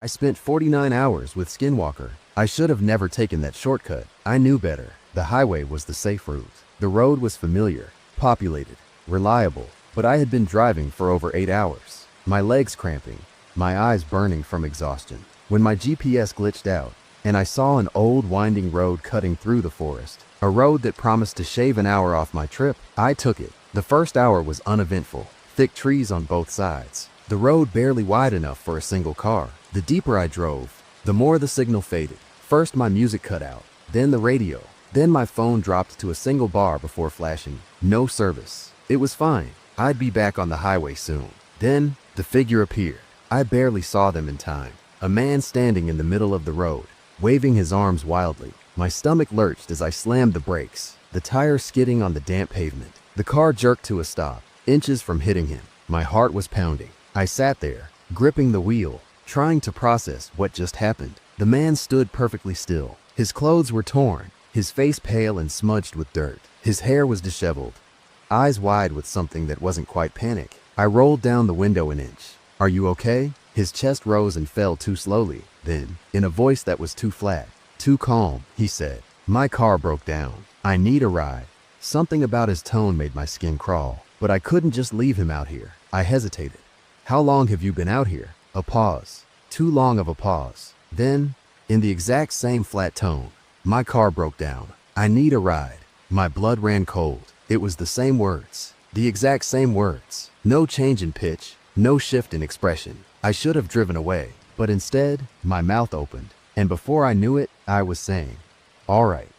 I spent 49 hours with SKINWALKER. I should have never taken that shortcut. I knew better. The highway was the safe route. The road was familiar, populated, reliable, but I had been driving for over 8 hours. My legs cramping, my eyes burning from exhaustion. When my GPS glitched out, and I saw an old winding road cutting through the forest, a road that promised to shave an hour off my trip, I took it. The first hour was uneventful, thick trees on both sides. The road barely wide enough for a single car. The deeper I drove, the more the signal faded. First my music cut out, then the radio, then my phone dropped to a single bar before flashing. No service. It was fine. I'd be back on the highway soon. Then the figure appeared. I barely saw them in time. A man standing in the middle of the road, waving his arms wildly. My stomach lurched as I slammed the brakes, the tires skidding on the damp pavement. The car jerked to a stop, inches from hitting him. My heart was pounding. I sat there, gripping the wheel, trying to process what just happened. The man stood perfectly still. His clothes were torn, his face pale and smudged with dirt. His hair was disheveled, eyes wide with something that wasn't quite panic. I rolled down the window an inch. "Are you okay?" His chest rose and fell too slowly. Then, in a voice that was too flat, too calm, he said, "My car broke down. I need a ride." Something about his tone made my skin crawl, but I couldn't just leave him out here. I hesitated. "How long have you been out here?" A pause. Too long of a pause. Then, in the exact same flat tone, "My car broke down. I need a ride." My blood ran cold. It was the same words. The exact same words. No change in pitch, no shift in expression. I should have driven away, but instead, my mouth opened, and before I knew it, I was saying, "All right,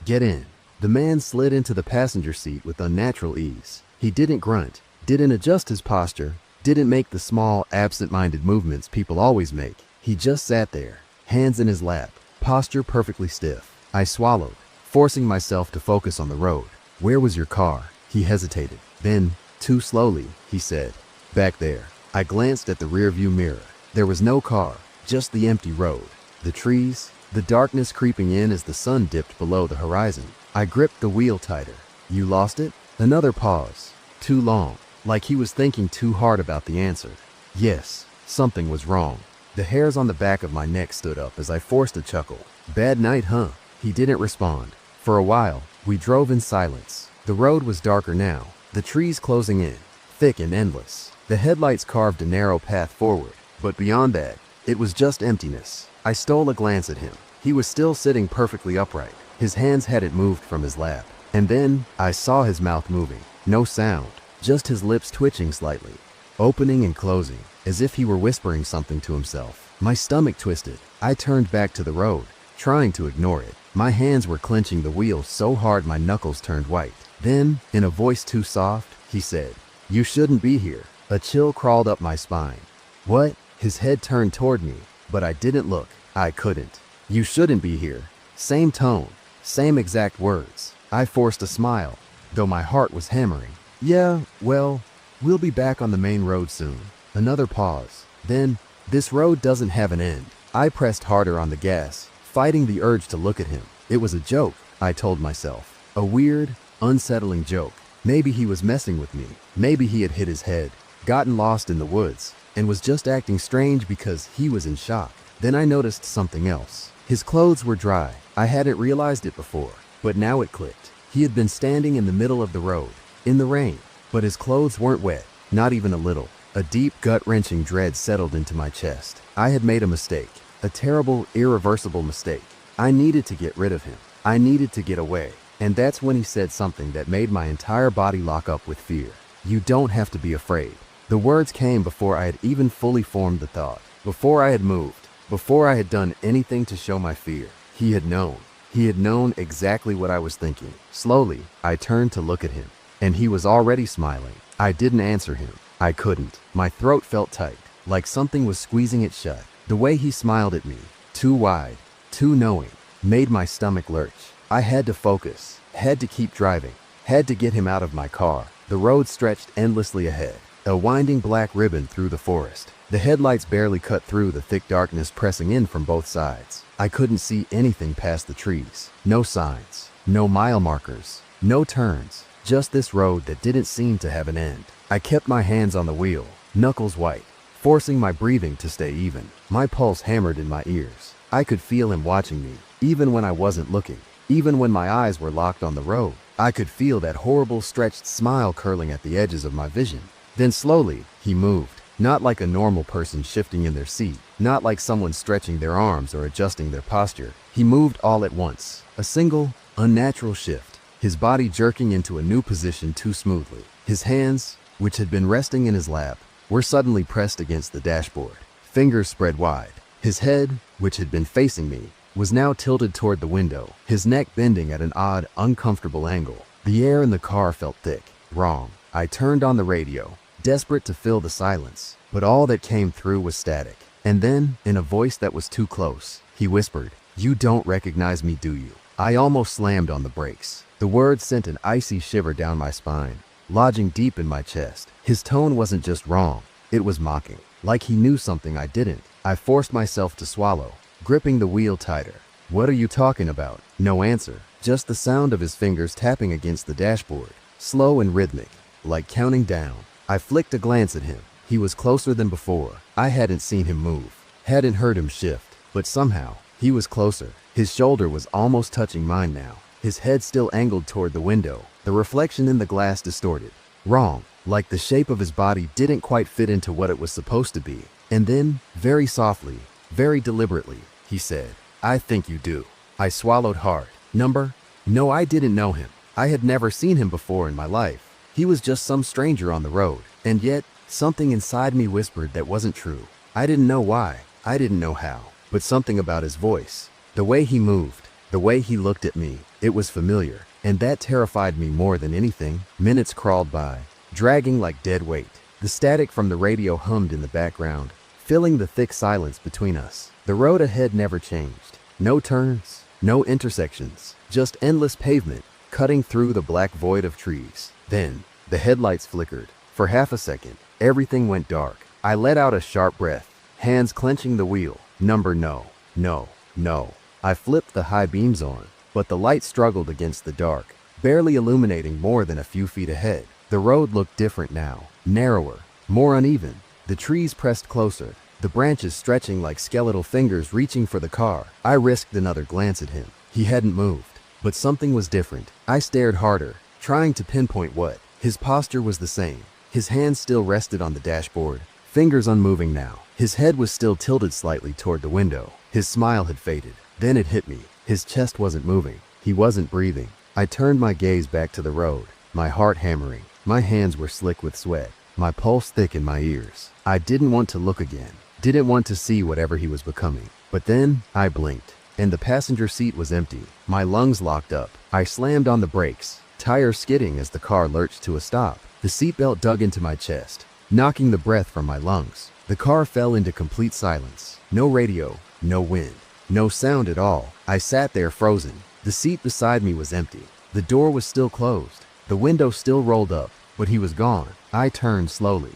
get in." The man slid into the passenger seat with unnatural ease. He didn't grunt, didn't adjust his posture, didn't make the small, absent-minded movements people always make. He just sat there, hands in his lap, posture perfectly stiff. I swallowed, forcing myself to focus on the road. "Where was your car?" He hesitated. Then, too slowly, he said, "Back there." I glanced at the rearview mirror. There was no car, just the empty road. The trees, the darkness creeping in as the sun dipped below the horizon. I gripped the wheel tighter. "You lost it?" Another pause. Too long, like he was thinking too hard about the answer. Yes, something was wrong. The hairs on the back of my neck stood up as I forced a chuckle. "Bad night, huh?" He didn't respond. For a while, we drove in silence. The road was darker now, the trees closing in, thick and endless. The headlights carved a narrow path forward, but beyond that, it was just emptiness. I stole a glance at him. He was still sitting perfectly upright. His hands hadn't moved from his lap. And then, I saw his mouth moving. No sound, just his lips twitching slightly, opening and closing, as if he were whispering something to himself. My stomach twisted. I turned back to the road, trying to ignore it. My hands were clenching the wheel so hard my knuckles turned white. Then, in a voice too soft, he said, "You shouldn't be here." A chill crawled up my spine. "What?" His head turned toward me, but I didn't look. I couldn't. "You shouldn't be here." Same tone, same exact words. I forced a smile, though my heart was hammering. "Yeah, well, we'll be back on the main road soon." Another pause. Then, "This road doesn't have an end." I pressed harder on the gas, fighting the urge to look at him. It was a joke, I told myself. A weird, unsettling joke. Maybe he was messing with me. Maybe he had hit his head, gotten lost in the woods, and was just acting strange because he was in shock. Then I noticed something else. His clothes were dry. I hadn't realized it before, but now it clicked. He had been standing in the middle of the road, in the rain, but his clothes weren't wet, not even a little. A deep, gut-wrenching dread settled into my chest. I had made a mistake, a terrible, irreversible mistake. I needed to get rid of him. I needed to get away. And that's when he said something that made my entire body lock up with fear. "You don't have to be afraid." The words came before I had even fully formed the thought, before I had moved, before I had done anything to show my fear. He had known. He had known exactly what I was thinking. Slowly, I turned to look at him, and he was already smiling. I didn't answer him. I couldn't. My throat felt tight, like something was squeezing it shut. The way he smiled at me, too wide, too knowing, made my stomach lurch. I had to focus, had to keep driving, had to get him out of my car. The road stretched endlessly ahead, a winding black ribbon through the forest. The headlights barely cut through the thick darkness pressing in from both sides. I couldn't see anything past the trees. No signs, no mile markers, no turns, just this road that didn't seem to have an end. I kept my hands on the wheel, knuckles white, forcing my breathing to stay even. My pulse hammered in my ears. I could feel him watching me, even when I wasn't looking. Even when my eyes were locked on the road, I could feel that horrible stretched smile curling at the edges of my vision. Then slowly, he moved. Not like a normal person shifting in their seat, not like someone stretching their arms or adjusting their posture. He moved all at once, a single, unnatural shift, his body jerking into a new position too smoothly. His hands, which had been resting in his lap, were suddenly pressed against the dashboard, fingers spread wide. His head, which had been facing me, was now tilted toward the window, his neck bending at an odd, uncomfortable angle. The air in the car felt thick, wrong. I turned on the radio, desperate to fill the silence, but all that came through was static. And then, in a voice that was too close, he whispered, "You don't recognize me, do you?" I almost slammed on the brakes. The words sent an icy shiver down my spine, lodging deep in my chest. His tone wasn't just wrong, it was mocking, like he knew something I didn't. I forced myself to swallow, gripping the wheel tighter. "What are you talking about?" No answer, just the sound of his fingers tapping against the dashboard, slow and rhythmic, like counting down. I flicked a glance at him. He was closer than before. I hadn't seen him move, hadn't heard him shift, but somehow, he was closer. His shoulder was almost touching mine now, his head still angled toward the window, the reflection in the glass distorted. Wrong, like the shape of his body didn't quite fit into what it was supposed to be. And then, very softly, very deliberately, he said, "I think you do." I swallowed hard. Number? No, I didn't know him. I had never seen him before in my life. He was just some stranger on the road. And yet, something inside me whispered that wasn't true. I didn't know why. I didn't know how. But something about his voice, the way he moved, the way he looked at me, it was familiar. And that terrified me more than anything. Minutes crawled by, dragging like dead weight. The static from the radio hummed in the background, filling the thick silence between us. The road ahead never changed. No turns, no intersections, just endless pavement, cutting through the black void of trees. Then, the headlights flickered. For half a second, everything went dark. I let out a sharp breath, hands clenching the wheel. Number, no, no, no. I flipped the high beams on, but the light struggled against the dark, barely illuminating more than a few feet ahead. The road looked different now, narrower, more uneven. The trees pressed closer, the branches stretching like skeletal fingers reaching for the car. I risked another glance at him. He hadn't moved, but something was different. I stared harder, trying to pinpoint what. His posture was the same. His hands still rested on the dashboard, fingers unmoving now. His head was still tilted slightly toward the window. His smile had faded. Then it hit me. His chest wasn't moving. He wasn't breathing. I turned my gaze back to the road, my heart hammering. My hands were slick with sweat, my pulse thick in my ears. I didn't want to look again, didn't want to see whatever he was becoming. But then, I blinked, and the passenger seat was empty. My lungs locked up. I slammed on the brakes, tires skidding as the car lurched to a stop. The seatbelt dug into my chest, knocking the breath from my lungs. The car fell into complete silence. No radio, no wind, no sound at all. I sat there frozen. The seat beside me was empty. The door was still closed. The window still rolled up, but he was gone. I turned slowly,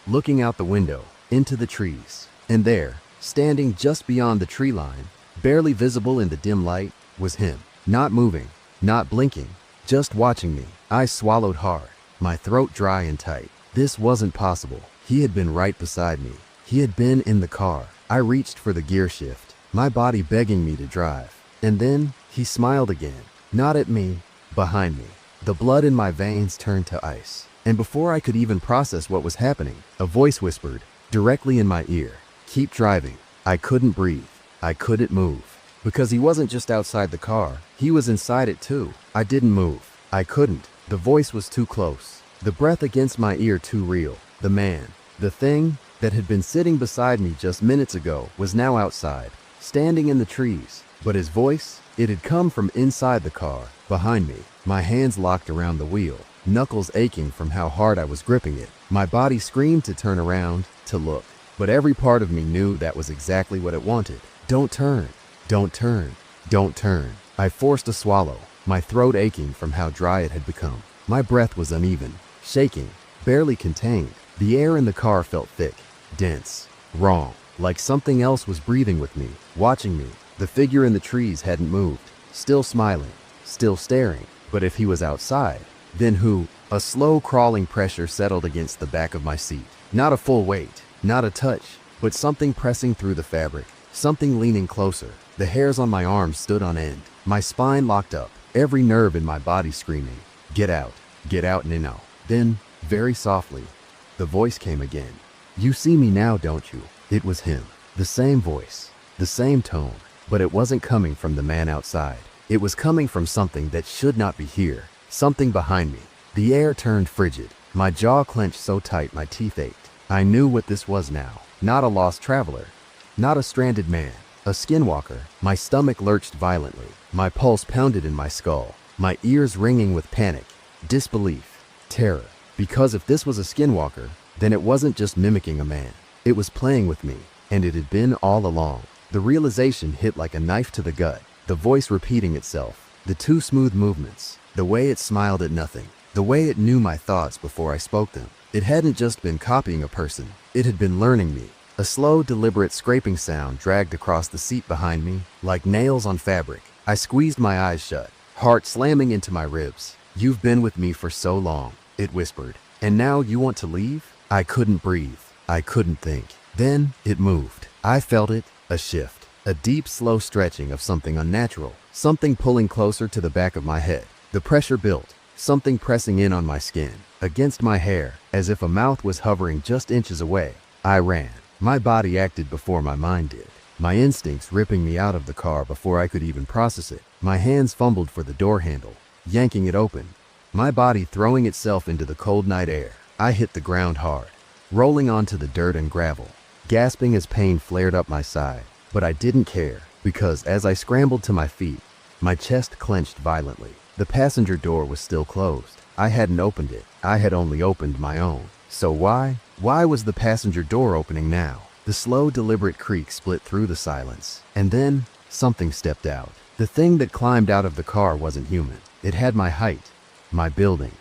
looking out the window, into the trees. And there, standing just beyond the tree line, barely visible in the dim light, was him. Not moving, not blinking, just watching me. I swallowed hard, my throat dry and tight. This wasn't possible. He had been right beside me. He had been in the car. I reached for the gear shift, my body begging me to drive. And then, he smiled again, not at me, behind me. The blood in my veins turned to ice. And before I could even process what was happening, a voice whispered, directly in my ear, "Keep driving." I couldn't breathe. I couldn't move. Because he wasn't just outside the car, he was inside it too. I didn't move. I couldn't. The voice was too close. The breath against my ear too real. The man, the thing that had been sitting beside me just minutes ago, was now outside, standing in the trees. But his voice, it had come from inside the car, behind me. My hands locked around the wheel, knuckles aching from how hard I was gripping it. My body screamed to turn around, to look. But every part of me knew that was exactly what it wanted. Don't turn, don't turn, don't turn. I forced a swallow, my throat aching from how dry it had become. My breath was uneven, shaking, barely contained. The air in the car felt thick, dense, wrong, like something else was breathing with me, watching me. The figure in the trees hadn't moved, still smiling, still staring. But if he was outside, then who? A slow crawling pressure settled against the back of my seat. Not a full weight, Not a touch, but something pressing through the fabric, something leaning closer. The hairs on my arms stood on end, my spine locked up, every nerve in my body screaming, get out now. Then, very softly, the voice came again. You see me now, don't you? It was him. The same voice, the same tone, but it wasn't coming from the man outside. It was coming from something that should not be here, something behind me. The air turned frigid. My jaw clenched so tight my teeth ached. I knew what this was now. Not a lost traveler, not a stranded man, a skinwalker. My stomach lurched violently. My pulse pounded in my skull, my ears ringing with panic, disbelief, terror. Because if this was a skinwalker, then it wasn't just mimicking a man. It was playing with me, and it had been all along. The realization hit like a knife to the gut, the voice repeating itself, the two smooth movements, the way it smiled at nothing, the way it knew my thoughts before I spoke them. It hadn't just been copying a person, it had been learning me. A slow, deliberate scraping sound dragged across the seat behind me, like nails on fabric. I squeezed my eyes shut, heart slamming into my ribs. You've been with me for so long, it whispered. And now you want to leave? I couldn't breathe. I couldn't think. Then it moved. I felt it, a shift, a deep, slow stretching of something unnatural, something pulling closer to the back of my head. The pressure built, something pressing in on my skin, against my hair, as if a mouth was hovering just inches away. I ran. My body acted before my mind did. My instincts ripping me out of the car before I could even process it. My hands fumbled for the door handle, yanking it open. My body throwing itself into the cold night air. I hit the ground hard, rolling onto the dirt and gravel, gasping as pain flared up my side. But I didn't care, because as I scrambled to my feet, my chest clenched violently. The passenger door was still closed. I hadn't opened it. I had only opened my own. So why was the passenger door opening now? The slow, deliberate creak split through the silence. And then, something stepped out. The thing that climbed out of the car wasn't human. It had my height, my building,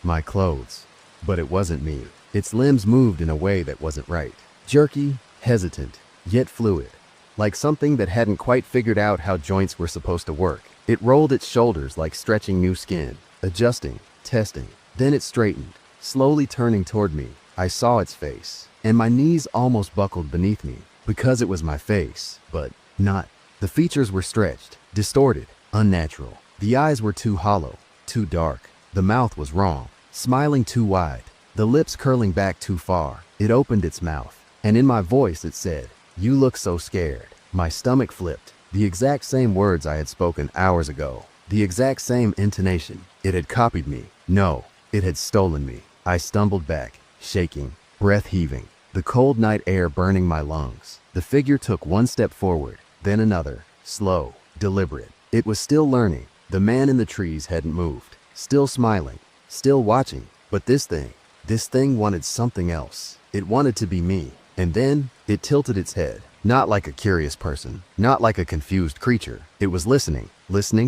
my clothes. But it wasn't me. Its limbs moved in a way that wasn't right. Jerky, hesitant, yet fluid. Like something that hadn't quite figured out how joints were supposed to work. It rolled its shoulders like stretching new skin, adjusting, testing. Then it straightened, slowly turning toward me. I saw its face, and my knees almost buckled beneath me, because it was my face, but not. The features were stretched, distorted, unnatural. The eyes were too hollow, too dark. The mouth was wrong, smiling too wide, the lips curling back too far. It opened its mouth, and in my voice it said, "You look so scared." My stomach flipped. The exact same words I had spoken hours ago. The exact same intonation. It had copied me. No, it had stolen me. I stumbled back, shaking, breath heaving, the cold night air burning my lungs. The figure took one step forward, then another, slow, deliberate. It was still learning. The man in the trees hadn't moved, still smiling, still watching. But this thing wanted something else. It wanted to be me. And then it tilted its head, not like a curious person, not like a confused creature. It was listening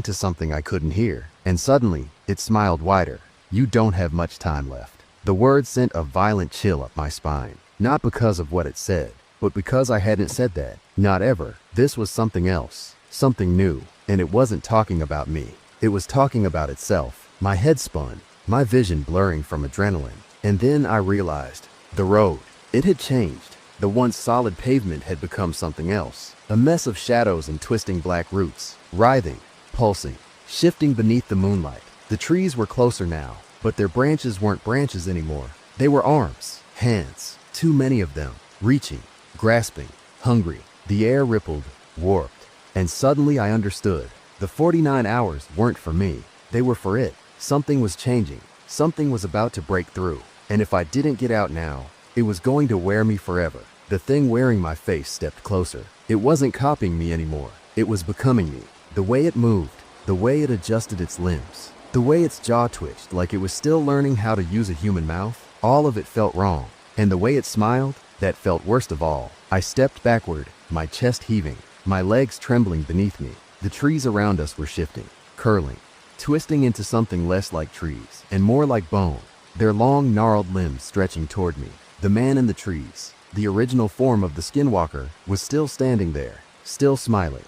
to something I couldn't hear. And suddenly, it smiled wider. "You don't have much time left." The word sent a violent chill up my spine, not because of what it said, but because I hadn't said that, not ever. This was something else, something new, and it wasn't talking about me. It was talking about itself. My head spun, my vision blurring from adrenaline. And then I realized, the road, it had changed. The once solid pavement had become something else, a mess of shadows and twisting black roots, writhing, pulsing, shifting beneath the moonlight. The trees were closer now, but their branches weren't branches anymore. They were arms, hands, too many of them, reaching, grasping, hungry. The air rippled, warped, and suddenly I understood. The 49 hours weren't for me. They were for it. Something was changing. Something was about to break through. And if I didn't get out now, it was going to wear me forever. The thing wearing my face stepped closer. It wasn't copying me anymore. It was becoming me. The way it moved, the way it adjusted its limbs, the way its jaw twitched like it was still learning how to use a human mouth, all of it felt wrong. And the way it smiled, that felt worst of all. I stepped backward, my chest heaving, my legs trembling beneath me. The trees around us were shifting, curling, twisting into something less like trees and more like bone, their long, gnarled limbs stretching toward me. The man in the trees, the original form of the skinwalker, was still standing there, still smiling.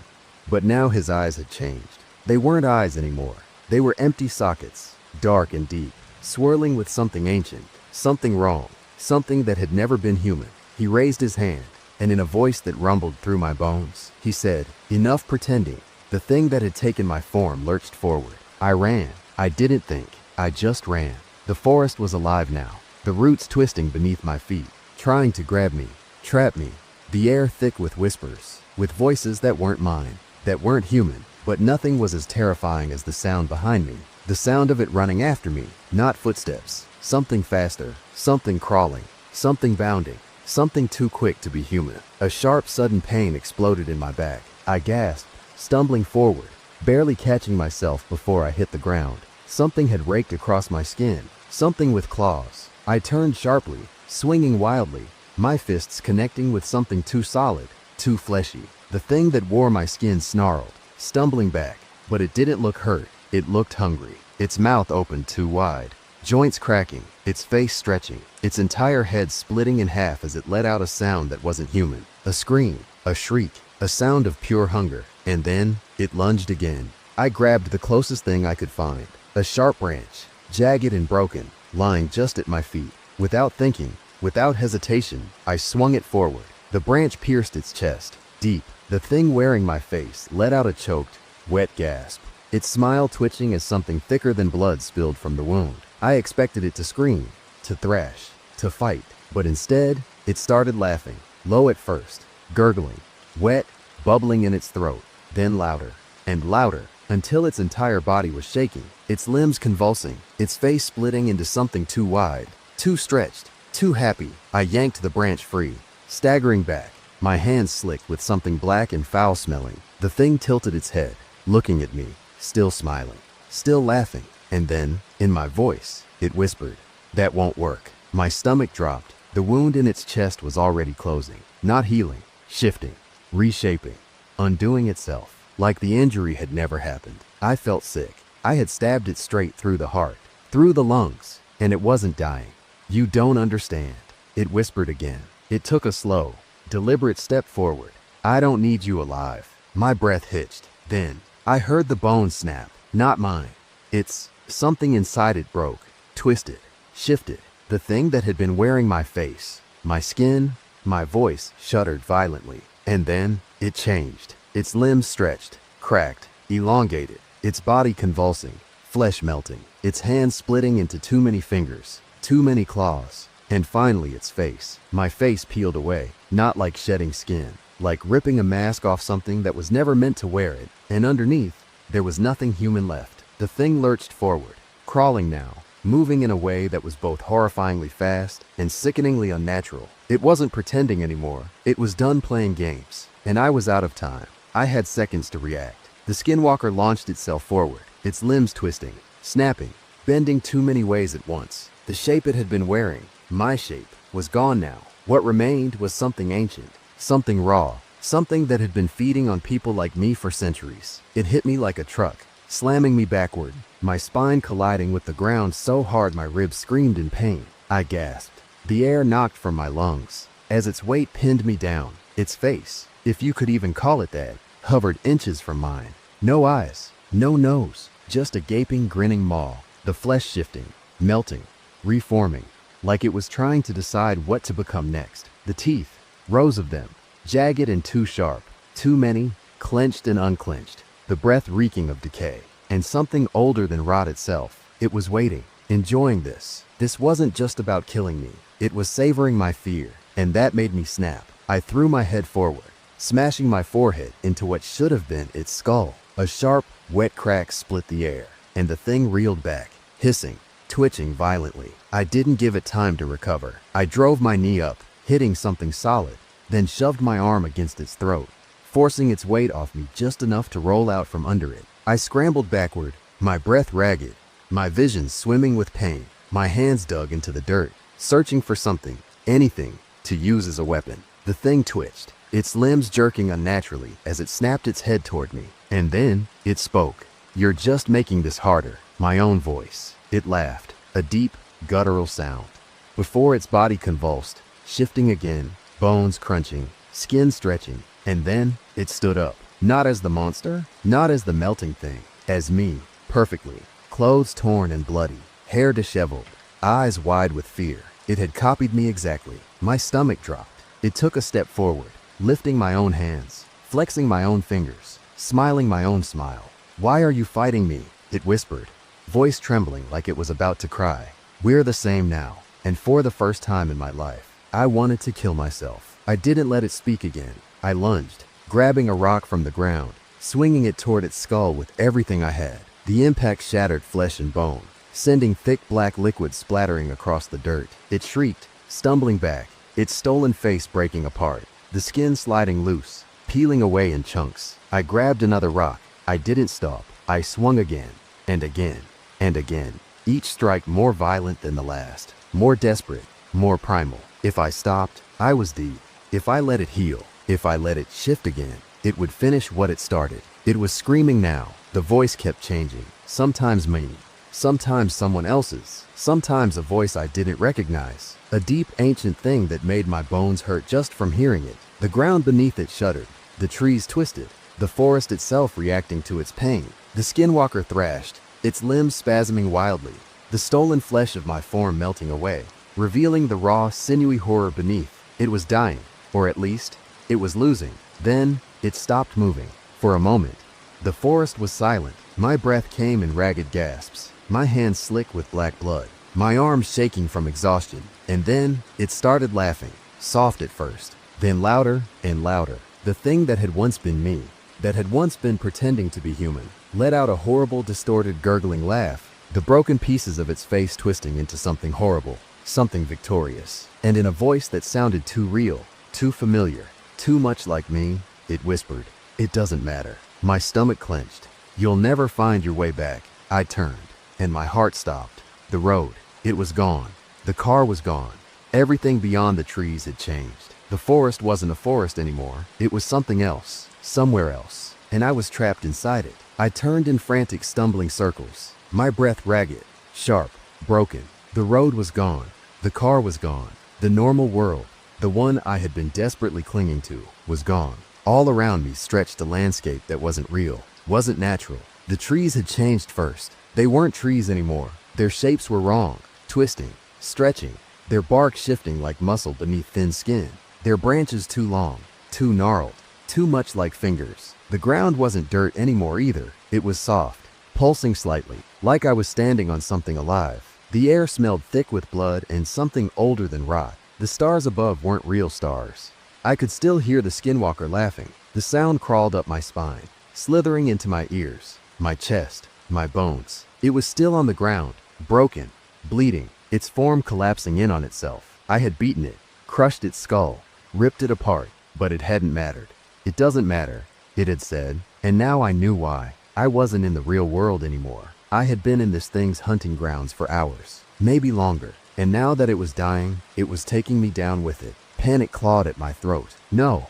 But now his eyes had changed. They weren't eyes anymore. They were empty sockets, dark and deep, swirling with something ancient, something wrong, something that had never been human. He raised his hand, and in a voice that rumbled through my bones, he said, "Enough pretending." The thing that had taken my form lurched forward. I ran. I didn't think. I just ran. The forest was alive now, the roots twisting beneath my feet, trying to grab me, trap me. The air thick with whispers, with voices that weren't mine, that weren't human, but nothing was as terrifying as the sound behind me. The sound of it running after me, not footsteps, something faster, something crawling, something bounding, something too quick to be human. A sharp, sudden pain exploded in my back. I gasped, stumbling forward, barely catching myself before I hit the ground. Something had raked across my skin, something with claws. I turned sharply, swinging wildly, my fists connecting with something too solid, too fleshy. The thing that wore my skin snarled, stumbling back, but it didn't look hurt. It looked hungry. Its mouth opened too wide, joints cracking, its face stretching, its entire head splitting in half as it let out a sound that wasn't human. A scream, a shriek, a sound of pure hunger. And then, it lunged again. I grabbed the closest thing I could find, a sharp branch, jagged and broken, lying just at my feet. Without thinking, without hesitation, I swung it forward. The branch pierced its chest, deep. The thing wearing my face let out a choked, wet gasp, its smile twitching as something thicker than blood spilled from the wound. I expected it to scream, to thrash, to fight, but instead, it started laughing, low at first, gurgling, wet, bubbling in its throat, then louder, and louder, until its entire body was shaking, its limbs convulsing, its face splitting into something too wide, too stretched, too happy. I yanked the branch free, staggering back, my hands slick with something black and foul-smelling. The thing tilted its head, looking at me, still smiling, still laughing, and then, in my voice, it whispered, "That won't work." My stomach dropped. The wound in its chest was already closing, not healing, shifting, reshaping, undoing itself, like the injury had never happened. I felt sick. I had stabbed it straight through the heart, through the lungs, and it wasn't dying. "You don't understand," it whispered again. It took a slow, deliberate step forward. "I don't need you alive." My breath hitched. Then, I heard the bones snap, not mine. It's something inside it broke, twisted, shifted. The thing that had been wearing my face, my skin, my voice shuddered violently. And then, it changed. Its limbs stretched, cracked, elongated, its body convulsing, flesh melting, its hands splitting into too many fingers, too many claws, and finally its face. My face peeled away, not like shedding skin, like ripping a mask off something that was never meant to wear it, and underneath, there was nothing human left. The thing lurched forward, crawling now, moving in a way that was both horrifyingly fast and sickeningly unnatural. It wasn't pretending anymore. It was done playing games, and I was out of time. I had seconds to react. The skinwalker launched itself forward, its limbs twisting, snapping, bending too many ways at once. The shape it had been wearing, my shape, was gone now. What remained was something ancient, something raw, something that had been feeding on people like me for centuries. It hit me like a truck, slamming me backward, my spine colliding with the ground so hard my ribs screamed in pain. I gasped. The air knocked from my lungs as its weight pinned me down. Its face, if you could even call it that, hovered inches from mine. No eyes, no nose, just a gaping, grinning maw, the flesh shifting, melting, reforming, like it was trying to decide what to become next. The teeth, rows of them, jagged and too sharp, too many, clenched and unclenched, the breath reeking of decay, and something older than rot itself. It was waiting, enjoying this. This wasn't just about killing me. It was savoring my fear, and that made me snap. I threw my head forward, smashing my forehead into what should have been its skull. A sharp, wet crack split the air, and the thing reeled back, hissing, twitching violently. I didn't give it time to recover. I drove my knee up, hitting something solid, then shoved my arm against its throat, forcing its weight off me just enough to roll out from under it. I scrambled backward, my breath ragged, my vision swimming with pain. My hands dug into the dirt, searching for something, anything, to use as a weapon. The thing twitched, its limbs jerking unnaturally as it snapped its head toward me. And then, it spoke. "You're just making this harder." My own voice. It laughed, a deep, guttural sound. Before its body convulsed, shifting again, bones crunching, skin stretching, and then it stood up. Not as the monster, not as the melting thing, as me, perfectly, clothes torn and bloody, hair disheveled, eyes wide with fear. It had copied me exactly. My stomach dropped. It took a step forward, lifting my own hands, flexing my own fingers, smiling my own smile. "Why are you fighting me?" it whispered, voice trembling like it was about to cry. "We're the same now." And for the first time in my life, I wanted to kill myself. I didn't let it speak again. I lunged, grabbing a rock from the ground, swinging it toward its skull with everything I had. The impact shattered flesh and bone, sending thick black liquid splattering across the dirt. It shrieked, stumbling back, its stolen face breaking apart, the skin sliding loose, peeling away in chunks. I grabbed another rock. I didn't stop. I swung again, and again, and again, each strike more violent than the last, more desperate, more primal. If I stopped, I was dead. If I let it heal, if I let it shift again, it would finish what it started. It was screaming now. The voice kept changing, sometimes mine, sometimes someone else's, sometimes a voice I didn't recognize, a deep ancient thing that made my bones hurt just from hearing it. The ground beneath it shuddered, the trees twisted, the forest itself reacting to its pain. The skinwalker thrashed, its limbs spasming wildly, the stolen flesh of my form melting away, revealing the raw, sinewy horror beneath. It was dying, or at least, it was losing. Then, it stopped moving. For a moment, the forest was silent. My breath came in ragged gasps, my hands slick with black blood, my arms shaking from exhaustion. And then, it started laughing, soft at first, then louder and louder. The thing that had once been me, that had once been pretending to be human, let out a horrible, distorted, gurgling laugh, the broken pieces of its face twisting into something horrible, something victorious. And in a voice that sounded too real, too familiar, too much like me, it whispered, "It doesn't matter." My stomach clenched. "You'll never find your way back." I turned, and my heart stopped. The road, it was gone. The car was gone. Everything beyond the trees had changed. The forest wasn't a forest anymore. It was something else, somewhere else, and I was trapped inside it. I turned in frantic, stumbling circles, my breath ragged, sharp, broken. The road was gone. The car was gone. The normal world, the one I had been desperately clinging to, was gone. All around me stretched a landscape that wasn't real, wasn't natural. The trees had changed first. They weren't trees anymore. Their shapes were wrong, twisting, stretching, their bark shifting like muscle beneath thin skin, their branches too long, too gnarled, too much like fingers. The ground wasn't dirt anymore either. It was soft, pulsing slightly, like I was standing on something alive. The air smelled thick with blood and something older than rot. The stars above weren't real stars. I could still hear the skinwalker laughing. The sound crawled up my spine, slithering into my ears, my chest, my bones. It was still on the ground, broken, bleeding, its form collapsing in on itself. I had beaten it, crushed its skull, ripped it apart, but it hadn't mattered. "It doesn't matter," it had said, and now I knew why. I wasn't in the real world anymore. I had been in this thing's hunting grounds for hours, maybe longer, and now that it was dying, it was taking me down with it. Panic clawed at my throat. No,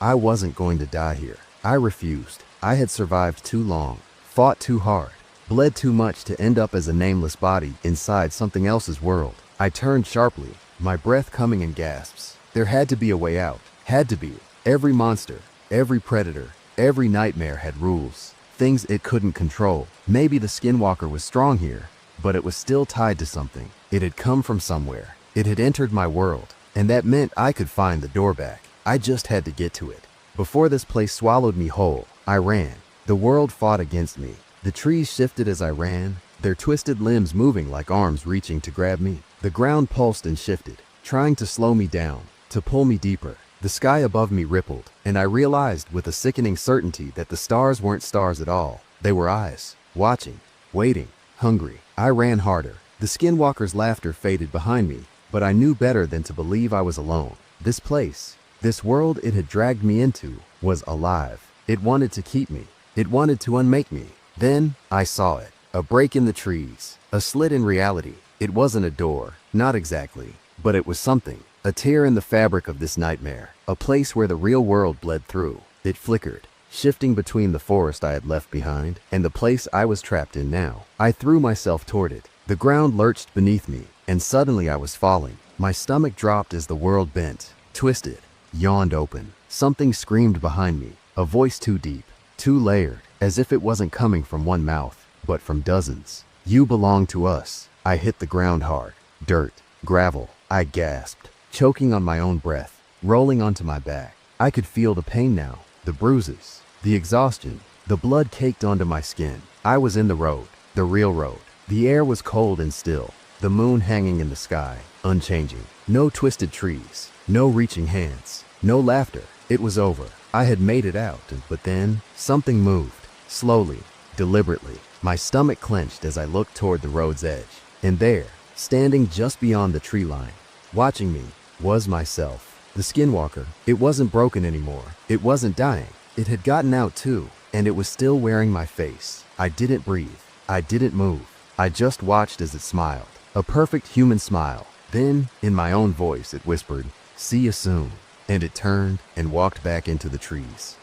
I wasn't going to die here. I refused. I had survived too long, fought too hard, bled too much to end up as a nameless body inside something else's world. I turned sharply, my breath coming in gasps. There had to be a way out. Had to be. Every monster, every predator, every nightmare had rules, things it couldn't control. Maybe the skinwalker was strong here, but it was still tied to something. It had come from somewhere. It had entered my world. And that meant I could find the door back. I just had to get to it. Before this place swallowed me whole, I ran. The world fought against me. The trees shifted as I ran, their twisted limbs moving like arms reaching to grab me. The ground pulsed and shifted, trying to slow me down, to pull me deeper. The sky above me rippled, and I realized with a sickening certainty that the stars weren't stars at all. They were eyes, watching, waiting, hungry. I ran harder. The skinwalker's laughter faded behind me, but I knew better than to believe I was alone. This place, this world it had dragged me into, was alive. It wanted to keep me. It wanted to unmake me. Then, I saw it. A break in the trees. A slit in reality. It wasn't a door, not exactly, but it was something. A tear in the fabric of this nightmare. A place where the real world bled through. It flickered, shifting between the forest I had left behind and the place I was trapped in now. I threw myself toward it. The ground lurched beneath me, and suddenly I was falling. My stomach dropped as the world bent, twisted, yawned open. Something screamed behind me, a voice too deep, too layered, as if it wasn't coming from one mouth, but from dozens. "You belong to us." I hit the ground hard. Dirt, gravel. I gasped, choking on my own breath. rolling onto my back. I could feel the pain now, the bruises, the exhaustion. The blood caked onto my skin. I was in the road, the real road. The air was cold and still, the moon hanging in the sky, unchanging. No twisted trees, no reaching hands, no laughter. It was over. I had made it out, but then something moved, slowly, deliberately. My stomach clenched as I looked toward the road's edge. And there, standing just beyond the tree line, watching me, was myself. The Skinwalker. It wasn't broken anymore. It wasn't dying. It had gotten out too, and it was still wearing my face. I didn't breathe. I didn't move. I just watched as it smiled. A perfect human smile. Then, in my own voice, it whispered, "See you soon." And it turned and walked back into the trees.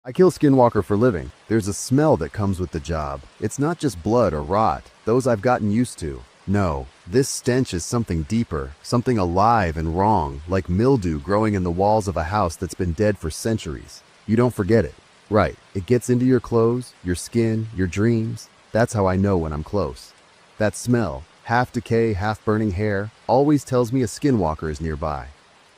I kill Skinwalker for living. There's a smell that comes with the job. It's not just blood or rot, those I've gotten used to. No, this stench is something deeper, something alive and wrong, like mildew growing in the walls of a house that's been dead for centuries. You don't forget it. Right, it gets into your clothes, your skin, your dreams. That's how I know when I'm close. That smell, half decay, half burning hair, always tells me a Skinwalker is nearby.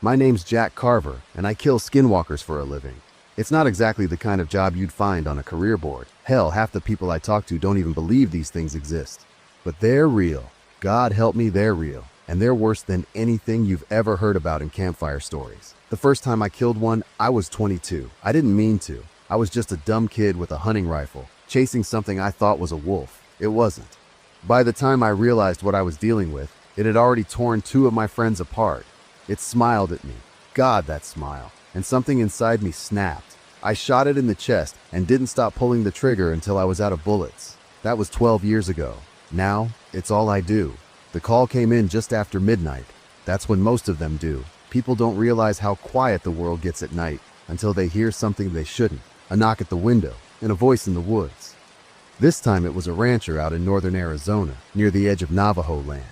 My name's Jack Carver, and I kill Skinwalkers for a living. It's not exactly the kind of job you'd find on a career board. Hell, half the people I talk to don't even believe these things exist. But they're real. God help me, they're real. And they're worse than anything you've ever heard about in campfire stories. The first time I killed one, I was 22. I didn't mean to. I was just a dumb kid with a hunting rifle, chasing something I thought was a wolf. It wasn't. By the time I realized what I was dealing with, it had already torn 2 of my friends apart. It smiled at me. God, that smile. And something inside me snapped. I shot it in the chest and didn't stop pulling the trigger until I was out of bullets. That was 12 years ago. Now, it's all I do. The call came in just after midnight. That's when most of them do. People don't realize how quiet the world gets at night until they hear something they shouldn't. A knock at the window, and a voice in the woods. This time it was a rancher out in northern Arizona, near the edge of Navajo land.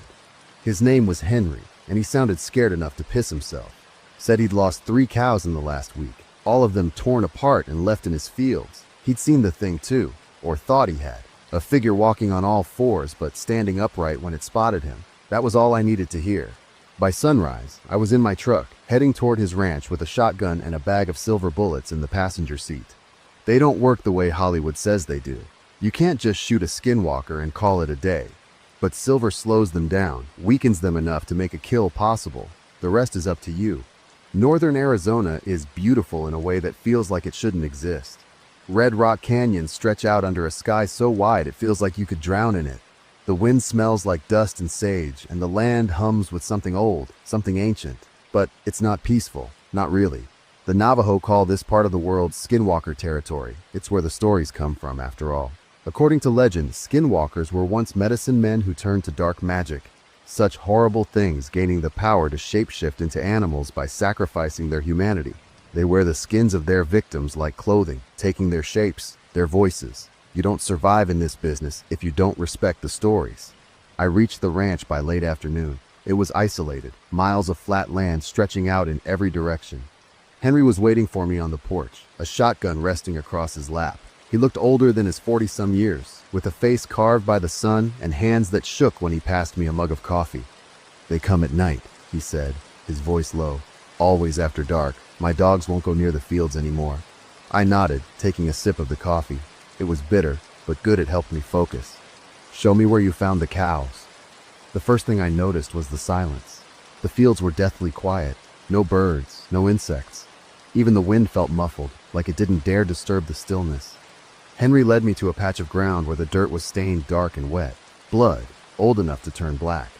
His name was Henry, and he sounded scared enough to piss himself. Said he'd lost 3 cows in the last week, all of them torn apart and left in his fields. He'd seen the thing too, or thought he had. A figure walking on all 4s but standing upright when it spotted him. That was all I needed to hear. By sunrise, I was in my truck, heading toward his ranch with a shotgun and a bag of silver bullets in the passenger seat. They don't work the way Hollywood says they do. You can't just shoot a Skinwalker and call it a day. But silver slows them down, weakens them enough to make a kill possible. The rest is up to you. Northern Arizona is beautiful in a way that feels like it shouldn't exist. Red rock canyons stretch out under a sky so wide it feels like you could drown in it. The wind smells like dust and sage, and the land hums with something old, something ancient. But it's not peaceful, not really. The Navajo call this part of the world Skinwalker territory. It's where the stories come from, after all. According to legend, Skinwalkers were once medicine men who turned to dark magic. Such horrible things, gaining the power to shapeshift into animals by sacrificing their humanity. They wear the skins of their victims like clothing, taking their shapes, their voices. You don't survive in this business if you don't respect the stories. I reached the ranch by late afternoon. It was isolated, miles of flat land stretching out in every direction. Henry was waiting for me on the porch, a shotgun resting across his lap. He looked older than his 40-some years, with a face carved by the sun and hands that shook when he passed me a mug of coffee. "They come at night," he said, his voice low. "Always after dark. My dogs won't go near the fields anymore." I nodded, taking a sip of the coffee. It was bitter, but good it helped me focus. "Show me where you found the cows." The first thing I noticed was the silence. The fields were deathly quiet. No birds, no insects. Even the wind felt muffled, like it didn't dare disturb the stillness. Henry led me to a patch of ground where the dirt was stained dark and wet. Blood, old enough to turn black.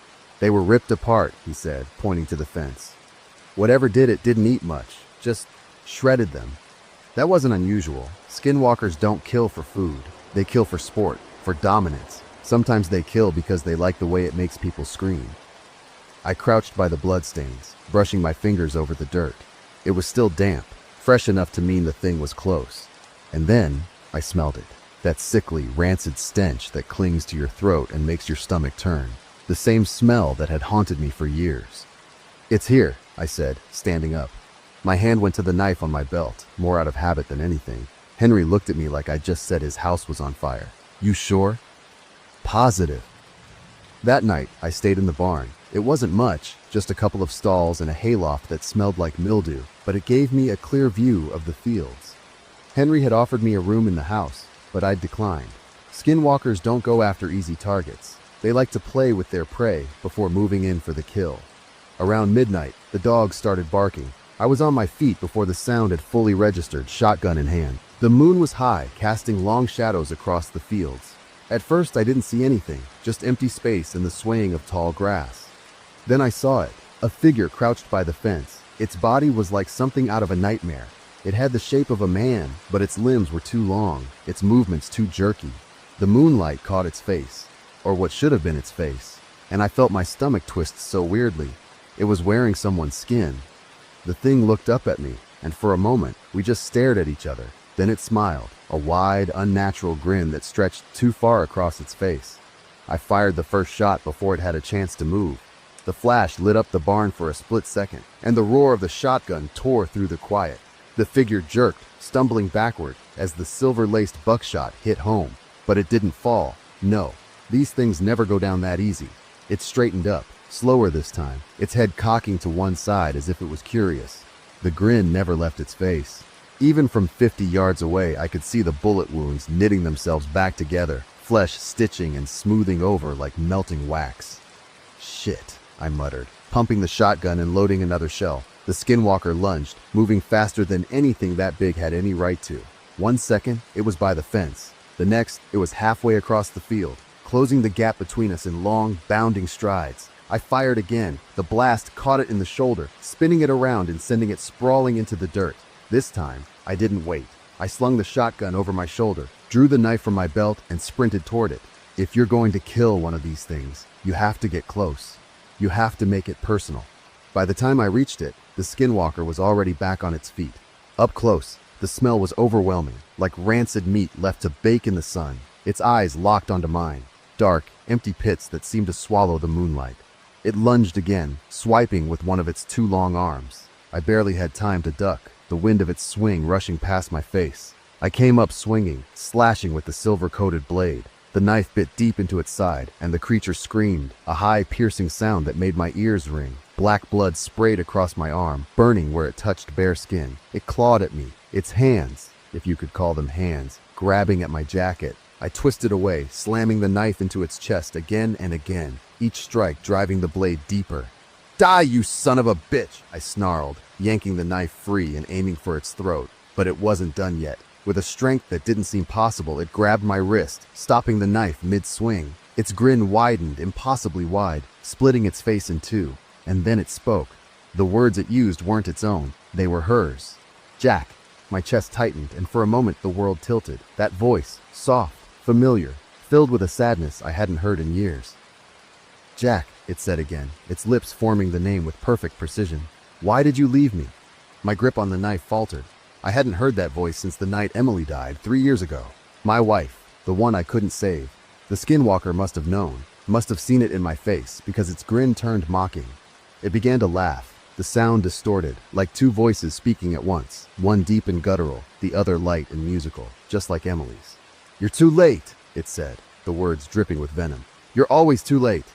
"They were ripped apart," he said, pointing to the fence. "Whatever did it didn't eat much, just shredded them." That wasn't unusual. Skinwalkers don't kill for food. They kill for sport, for dominance. Sometimes they kill because they like the way it makes people scream. I crouched by the bloodstains, brushing my fingers over the dirt. It was still damp, fresh enough to mean the thing was close. And then I smelled it. That sickly, rancid stench that clings to your throat and makes your stomach turn. The same smell that had haunted me for years. "It's here," I said, standing up. My hand went to the knife on my belt, more out of habit than anything. Henry looked at me like I'd just said his house was on fire. "You sure?" "Positive." That night, I stayed in the barn, It wasn't much, just a couple of stalls and a hayloft that smelled like mildew, but it gave me a clear view of the fields. Henry had offered me a room in the house, but I'd declined. Skinwalkers don't go after easy targets. They like to play with their prey before moving in for the kill. Around midnight, the dogs started barking. I was on my feet before the sound had fully registered, shotgun in hand. The moon was high, casting long shadows across the fields. At first, I didn't see anything, just empty space and the swaying of tall grass. Then I saw it, a figure crouched by the fence. Its body was like something out of a nightmare. It had the shape of a man, but its limbs were too long, its movements too jerky. The moonlight caught its face, or what should have been its face, and I felt my stomach twist so weirdly. It was wearing someone's skin. The thing looked up at me, and for a moment, we just stared at each other. Then it smiled, a wide, unnatural grin that stretched too far across its face. I fired the first shot before it had a chance to move. The flash lit up the barn for a split second, and the roar of the shotgun tore through the quiet. The figure jerked, stumbling backward, as the silver-laced buckshot hit home. But it didn't fall. No, these things never go down that easy. It straightened up, slower this time, its head cocking to one side as if it was curious. The grin never left its face. Even from 50 yards away, I could see the bullet wounds knitting themselves back together, flesh stitching and smoothing over like melting wax. Shit, I muttered, pumping the shotgun and loading another shell. The Skinwalker lunged, moving faster than anything that big had any right to. 1 second, it was by the fence. The next, it was halfway across the field, closing the gap between us in long, bounding strides. I fired again. The blast caught it in the shoulder, spinning it around and sending it sprawling into the dirt. This time, I didn't wait. I slung the shotgun over my shoulder, drew the knife from my belt, and sprinted toward it. If you're going to kill one of these things, you have to get close. You have to make it personal. By the time I reached it, the Skinwalker was already back on its feet. Up close, the smell was overwhelming, like rancid meat left to bake in the sun. Its eyes locked onto mine, dark, empty pits that seemed to swallow the moonlight. It lunged again, swiping with one of its two long arms. I barely had time to duck, the wind of its swing rushing past my face. I came up swinging, slashing with the silver-coated blade. The knife bit deep into its side, and the creature screamed, a high, piercing sound that made my ears ring. Black blood sprayed across my arm, burning where it touched bare skin. It clawed at me, its hands, if you could call them hands, grabbing at my jacket. I twisted away, slamming the knife into its chest again and again, each strike driving the blade deeper. "Die, you son of a bitch!" I snarled, yanking the knife free and aiming for its throat. But it wasn't done yet. With a strength that didn't seem possible, it grabbed my wrist, stopping the knife mid-swing. Its grin widened, impossibly wide, splitting its face in two. And then it spoke. The words it used weren't its own. They were hers. "Jack." My chest tightened, and for a moment the world tilted. That voice, soft, familiar, filled with a sadness I hadn't heard in years. "Jack," it said again, its lips forming the name with perfect precision. "Why did you leave me?" My grip on the knife faltered. I hadn't heard that voice since the night Emily died 3 years ago. My wife, the one I couldn't save. The Skinwalker must have known, must have seen it in my face, because its grin turned mocking. It began to laugh, the sound distorted, like two voices speaking at once, one deep and guttural, the other light and musical, just like Emily's. "You're too late," it said, the words dripping with venom. "You're always too late."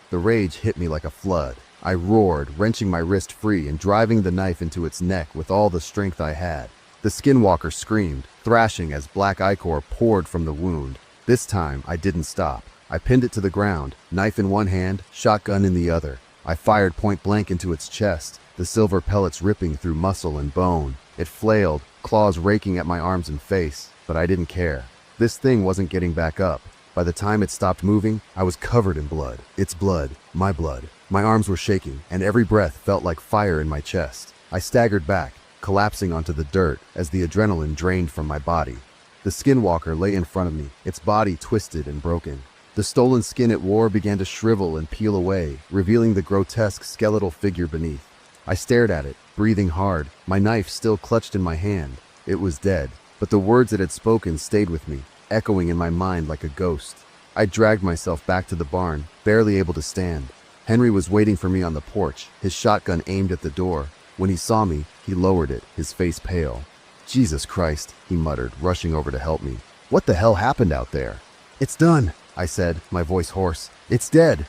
The rage hit me like a flood. I roared, wrenching my wrist free and driving the knife into its neck with all the strength I had. The Skinwalker screamed, thrashing as black ichor poured from the wound. This time, I didn't stop. I pinned it to the ground, knife in one hand, shotgun in the other. I fired point blank into its chest, the silver pellets ripping through muscle and bone. It flailed, claws raking at my arms and face, but I didn't care. This thing wasn't getting back up. By the time it stopped moving, I was covered in blood. Its blood, my blood. My arms were shaking, and every breath felt like fire in my chest. I staggered back, collapsing onto the dirt as the adrenaline drained from my body. The Skinwalker lay in front of me, its body twisted and broken. The stolen skin it wore began to shrivel and peel away, revealing the grotesque skeletal figure beneath. I stared at it, breathing hard, my knife still clutched in my hand. It was dead, but the words it had spoken stayed with me, echoing in my mind like a ghost. I dragged myself back to the barn, barely able to stand. Henry was waiting for me on the porch, his shotgun aimed at the door. When he saw me, he lowered it, his face pale. "Jesus Christ," he muttered, rushing over to help me. "What the hell happened out there?" "It's done," I said, my voice hoarse. "It's dead."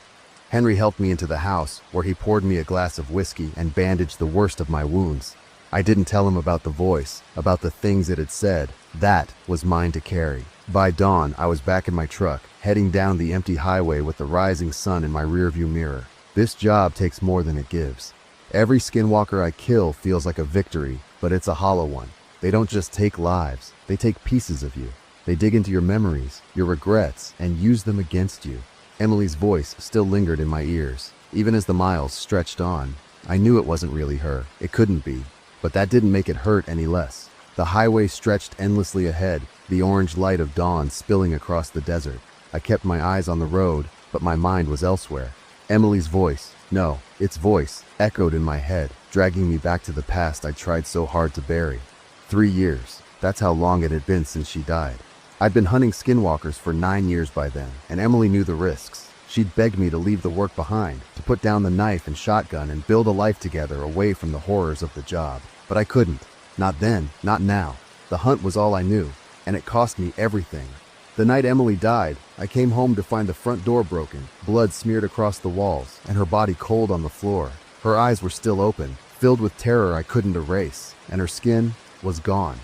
Henry helped me into the house, where he poured me a glass of whiskey and bandaged the worst of my wounds. I didn't tell him about the voice, about the things it had said. That was mine to carry. By dawn, I was back in my truck, heading down the empty highway with the rising sun in my rearview mirror. This job takes more than it gives. Every skinwalker I kill feels like a victory, but it's a hollow one. They don't just take lives, they take pieces of you. They dig into your memories, your regrets, and use them against you. Emily's voice still lingered in my ears. Even as the miles stretched on, I knew it wasn't really her. It couldn't be. But that didn't make it hurt any less. The highway stretched endlessly ahead, the orange light of dawn spilling across the desert. I kept my eyes on the road, but my mind was elsewhere. Emily's voice, no, its voice, echoed in my head, dragging me back to the past I'd tried so hard to bury. 3 years. That's how long it had been since she died. I'd been hunting skinwalkers for 9 years by then, and Emily knew the risks. She'd begged me to leave the work behind, to put down the knife and shotgun and build a life together away from the horrors of the job. But I couldn't. Not then, not now. The hunt was all I knew, and it cost me everything. The night Emily died, I came home to find the front door broken, blood smeared across the walls, and her body cold on the floor. Her eyes were still open, filled with terror I couldn't erase, and her skin was gone.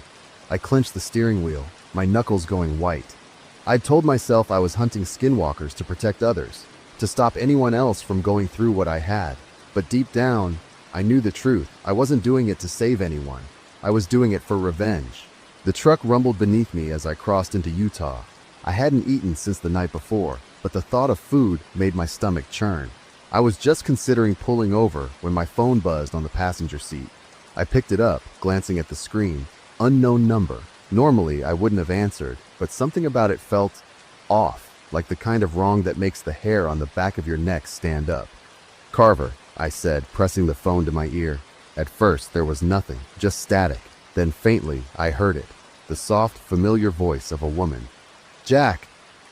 I clenched the steering wheel, my knuckles going white. I'd told myself I was hunting skinwalkers to protect others, to stop anyone else from going through what I had. But deep down, I knew the truth. I wasn't doing it to save anyone. I was doing it for revenge. The truck rumbled beneath me as I crossed into Utah. I hadn't eaten since the night before, but the thought of food made my stomach churn. I was just considering pulling over when my phone buzzed on the passenger seat. I picked it up, glancing at the screen. Unknown number. Normally, I wouldn't have answered, but something about it felt off, like the kind of wrong that makes the hair on the back of your neck stand up. "Carver," I said, pressing the phone to my ear. At first, there was nothing, just static. Then faintly, I heard it, the soft, familiar voice of a woman. "Jack!"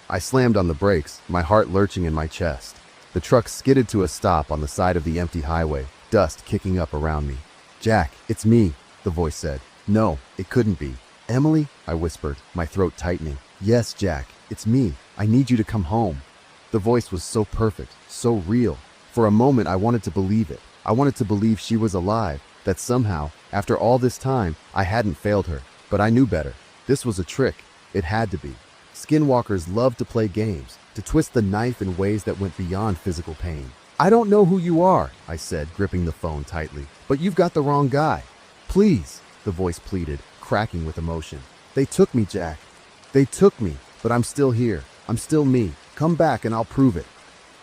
I slammed on the brakes, my heart lurching in my chest. The truck skidded to a stop on the side of the empty highway, dust kicking up around me. "Jack, it's me," the voice said. No, it couldn't be. "Emily?" I whispered, my throat tightening. "Yes, Jack, it's me. I need you to come home." The voice was so perfect, so real. For a moment, I wanted to believe it. I wanted to believe she was alive, that somehow, after all this time, I hadn't failed her. But I knew better. This was a trick. It had to be. Skinwalkers love to play games, to twist the knife in ways that went beyond physical pain. "I don't know who you are," I said, gripping the phone tightly, "but you've got the wrong guy. Please," the voice pleaded, cracking with emotion. "They took me, Jack. They took me, but I'm still here. I'm still me. Come back and I'll prove it."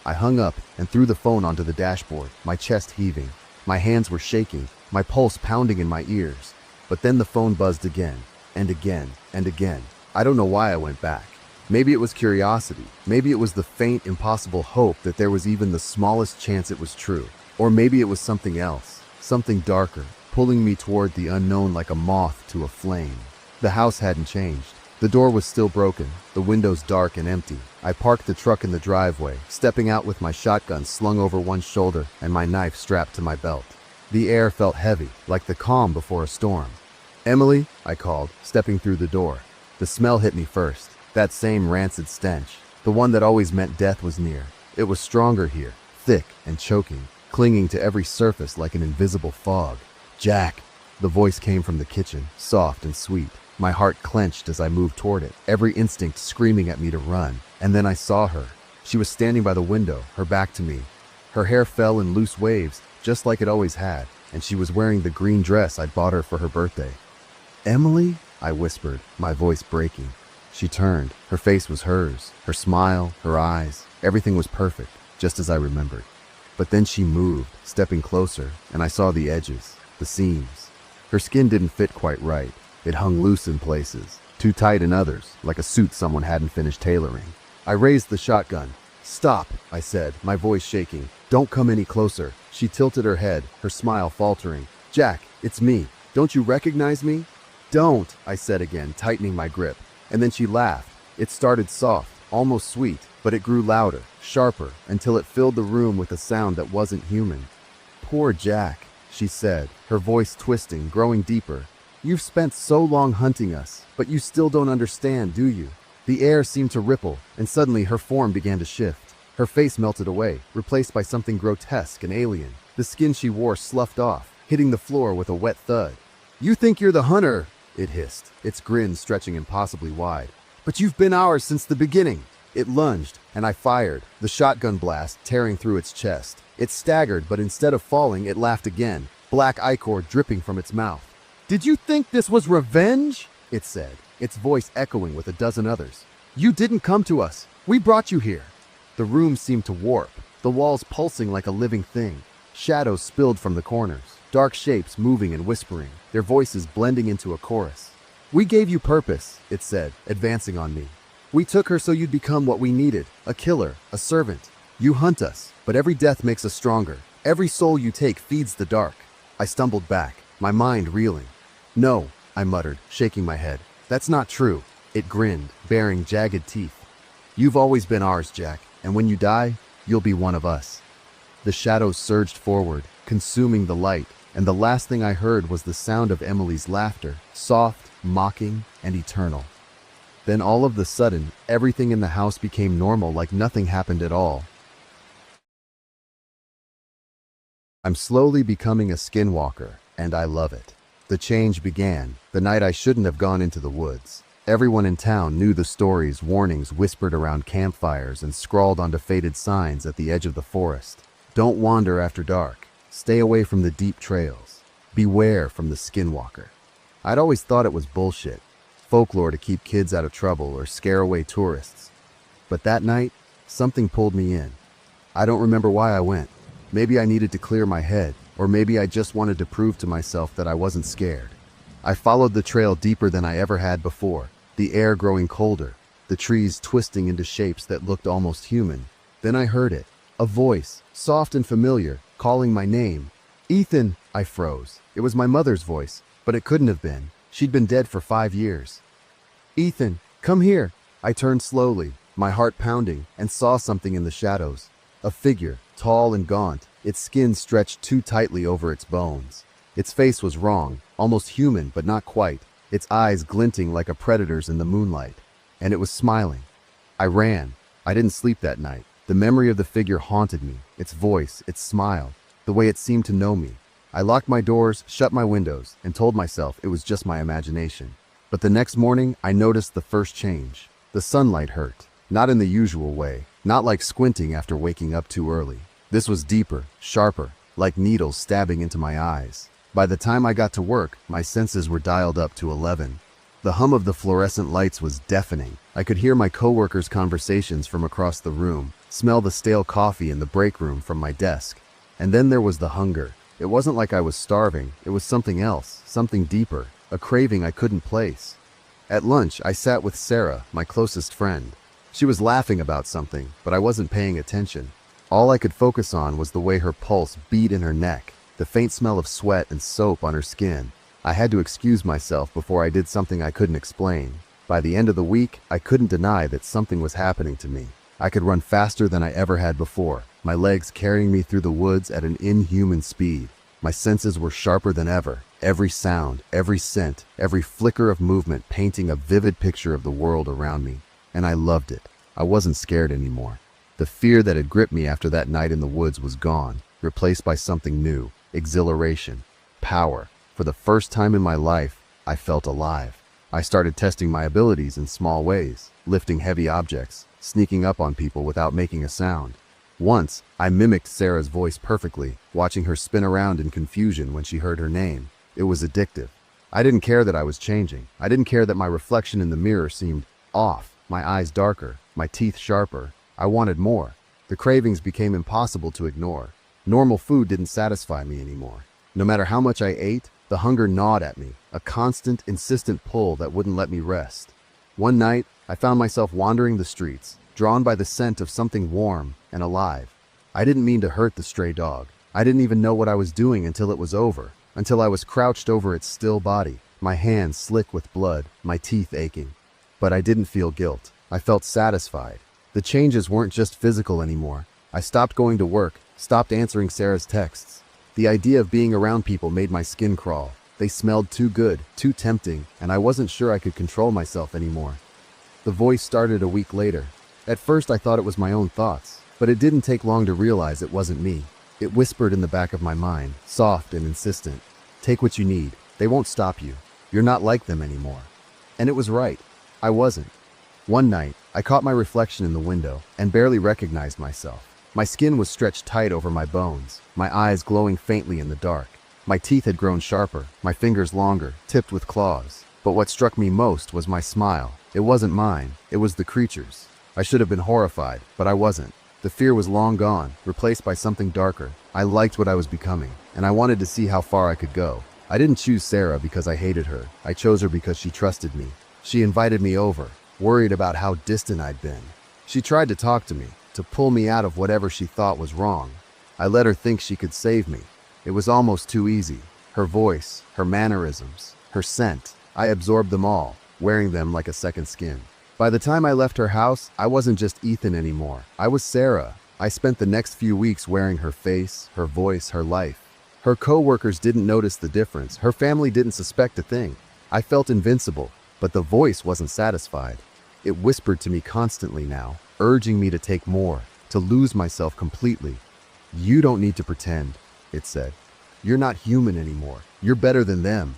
I hung up and threw the phone onto the dashboard, my chest heaving. My hands were shaking, my pulse pounding in my ears. But then the phone buzzed again, and again, and again. I don't know why I went back. Maybe it was curiosity. Maybe it was the faint, impossible hope that there was even the smallest chance it was true. Or maybe it was something else, something darker, pulling me toward the unknown like a moth to a flame. The house hadn't changed. The door was still broken, the windows dark and empty. I parked the truck in the driveway, stepping out with my shotgun slung over one shoulder and my knife strapped to my belt. The air felt heavy, like the calm before a storm. "Emily," I called, stepping through the door. The smell hit me first, that same rancid stench. The one that always meant death was near. It was stronger here, thick and choking, clinging to every surface like an invisible fog. "Jack!" The voice came from the kitchen, soft and sweet. My heart clenched as I moved toward it, every instinct screaming at me to run. And then I saw her. She was standing by the window, her back to me. Her hair fell in loose waves, just like it always had, and she was wearing the green dress I'd bought her for her birthday. "Emily?" I whispered, my voice breaking. She turned. Her face was hers, her smile, her eyes. Everything was perfect, just as I remembered. But then she moved, stepping closer, and I saw the edges, the seams. Her skin didn't fit quite right. It hung loose in places, too tight in others, like a suit someone hadn't finished tailoring. I raised the shotgun. "Stop," I said, my voice shaking. "Don't come any closer." She tilted her head, her smile faltering. "Jack, it's me. Don't you recognize me?" "Don't," I said again, tightening my grip. And then she laughed. It started soft, almost sweet, but it grew louder, sharper, until it filled the room with a sound that wasn't human. "Poor Jack," she said, her voice twisting, growing deeper. "You've spent so long hunting us, but you still don't understand, do you?" The air seemed to ripple, and suddenly her form began to shift. Her face melted away, replaced by something grotesque and alien. The skin she wore sloughed off, hitting the floor with a wet thud. "You think you're the hunter," it hissed, its grin stretching impossibly wide. "But you've been ours since the beginning." It lunged, and I fired, the shotgun blast tearing through its chest. It staggered, but instead of falling, it laughed again, black ichor dripping from its mouth. "Did you think this was revenge?" it said, its voice echoing with a dozen others. "You didn't come to us. We brought you here." The room seemed to warp, the walls pulsing like a living thing. Shadows spilled from the corners, dark shapes moving and whispering, their voices blending into a chorus. "We gave you purpose," it said, advancing on me. "We took her so you'd become what we needed, a killer, a servant. You hunt us, but every death makes us stronger. Every soul you take feeds the dark." I stumbled back, my mind reeling. "No," I muttered, shaking my head. "That's not true." It grinned, baring jagged teeth. "You've always been ours, Jack, and when you die, you'll be one of us." The shadows surged forward, consuming the light, and the last thing I heard was the sound of Emily's laughter, soft, mocking, and eternal. Then all of a sudden, everything in the house became normal, like nothing happened at all. I'm slowly becoming a skinwalker, and I love it. The change began the night I shouldn't have gone into the woods. Everyone in town knew the stories, warnings whispered around campfires and scrawled onto faded signs at the edge of the forest. "Don't wander after dark. Stay away from the deep trails. Beware from the skinwalker." I'd always thought it was bullshit, folklore to keep kids out of trouble or scare away tourists. But that night, something pulled me in. I don't remember why I went. Maybe I needed to clear my head, or maybe I just wanted to prove to myself that I wasn't scared. I followed the trail deeper than I ever had before, the air growing colder, the trees twisting into shapes that looked almost human. Then I heard it, a voice, soft and familiar, calling my name. "Ethan!" I froze. It was my mother's voice, but it couldn't have been. She'd been dead for 5 years. "Ethan, come here!" I turned slowly, my heart pounding, and saw something in the shadows. A figure, tall and gaunt, its skin stretched too tightly over its bones. Its face was wrong, almost human but not quite, its eyes glinting like a predator's in the moonlight. And it was smiling. I ran. I didn't sleep that night. The memory of the figure haunted me, its voice, its smile, the way it seemed to know me. I locked my doors, shut my windows, and told myself it was just my imagination. But the next morning, I noticed the first change. The sunlight hurt, not in the usual way, not like squinting after waking up too early. This was deeper, sharper, like needles stabbing into my eyes. By the time I got to work, my senses were dialed up to 11. The hum of the fluorescent lights was deafening. I could hear my coworkers' conversations from across the room, smell the stale coffee in the break room from my desk. And then there was the hunger. It wasn't like I was starving, it was something else, something deeper, a craving I couldn't place. At lunch, I sat with Sarah, my closest friend. She was laughing about something, but I wasn't paying attention. All I could focus on was the way her pulse beat in her neck, the faint smell of sweat and soap on her skin. I had to excuse myself before I did something I couldn't explain. By the end of the week, I couldn't deny that something was happening to me. I could run faster than I ever had before, my legs carrying me through the woods at an inhuman speed. My senses were sharper than ever, every sound, every scent, every flicker of movement painting a vivid picture of the world around me. And I loved it. I wasn't scared anymore. The fear that had gripped me after that night in the woods was gone, replaced by something new, exhilaration, power. For the first time in my life, I felt alive. I started testing my abilities in small ways, lifting heavy objects, sneaking up on people without making a sound. Once, I mimicked Sarah's voice perfectly, watching her spin around in confusion when she heard her name. It was addictive. I didn't care that I was changing. I didn't care that my reflection in the mirror seemed off, my eyes darker, my teeth sharper. I wanted more. The cravings became impossible to ignore. Normal food didn't satisfy me anymore. No matter how much I ate, the hunger gnawed at me, a constant, insistent pull that wouldn't let me rest. One night, I found myself wandering the streets, drawn by the scent of something warm and alive. I didn't mean to hurt the stray dog. I didn't even know what I was doing until it was over, until I was crouched over its still body, my hands slick with blood, my teeth aching. But I didn't feel guilt. I felt satisfied. The changes weren't just physical anymore. I stopped going to work, stopped answering Sarah's texts. The idea of being around people made my skin crawl. They smelled too good, too tempting, and I wasn't sure I could control myself anymore. The voice started a week later. At first I thought it was my own thoughts. But it didn't take long to realize it wasn't me. It whispered in the back of my mind, soft and insistent. Take what you need. They won't stop you. You're not like them anymore. And it was right. I wasn't. One night, I caught my reflection in the window and barely recognized myself. My skin was stretched tight over my bones, my eyes glowing faintly in the dark. My teeth had grown sharper, my fingers longer, tipped with claws. But what struck me most was my smile. It wasn't mine, it was the creature's. I should have been horrified, but I wasn't. The fear was long gone, replaced by something darker. I liked what I was becoming, and I wanted to see how far I could go. I didn't choose Sarah because I hated her. I chose her because she trusted me. She invited me over, worried about how distant I'd been. She tried to talk to me, to pull me out of whatever she thought was wrong. I let her think she could save me. It was almost too easy. Her voice, her mannerisms, her scent. I absorbed them all, wearing them like a second skin. By the time I left her house, I wasn't just Ethan anymore. I was Sarah. I spent the next few weeks wearing her face, her voice, her life. Her co-workers didn't notice the difference. Her family didn't suspect a thing. I felt invincible, but the voice wasn't satisfied. It whispered to me constantly now, urging me to take more, to lose myself completely. You don't need to pretend, it said. You're not human anymore. You're better than them.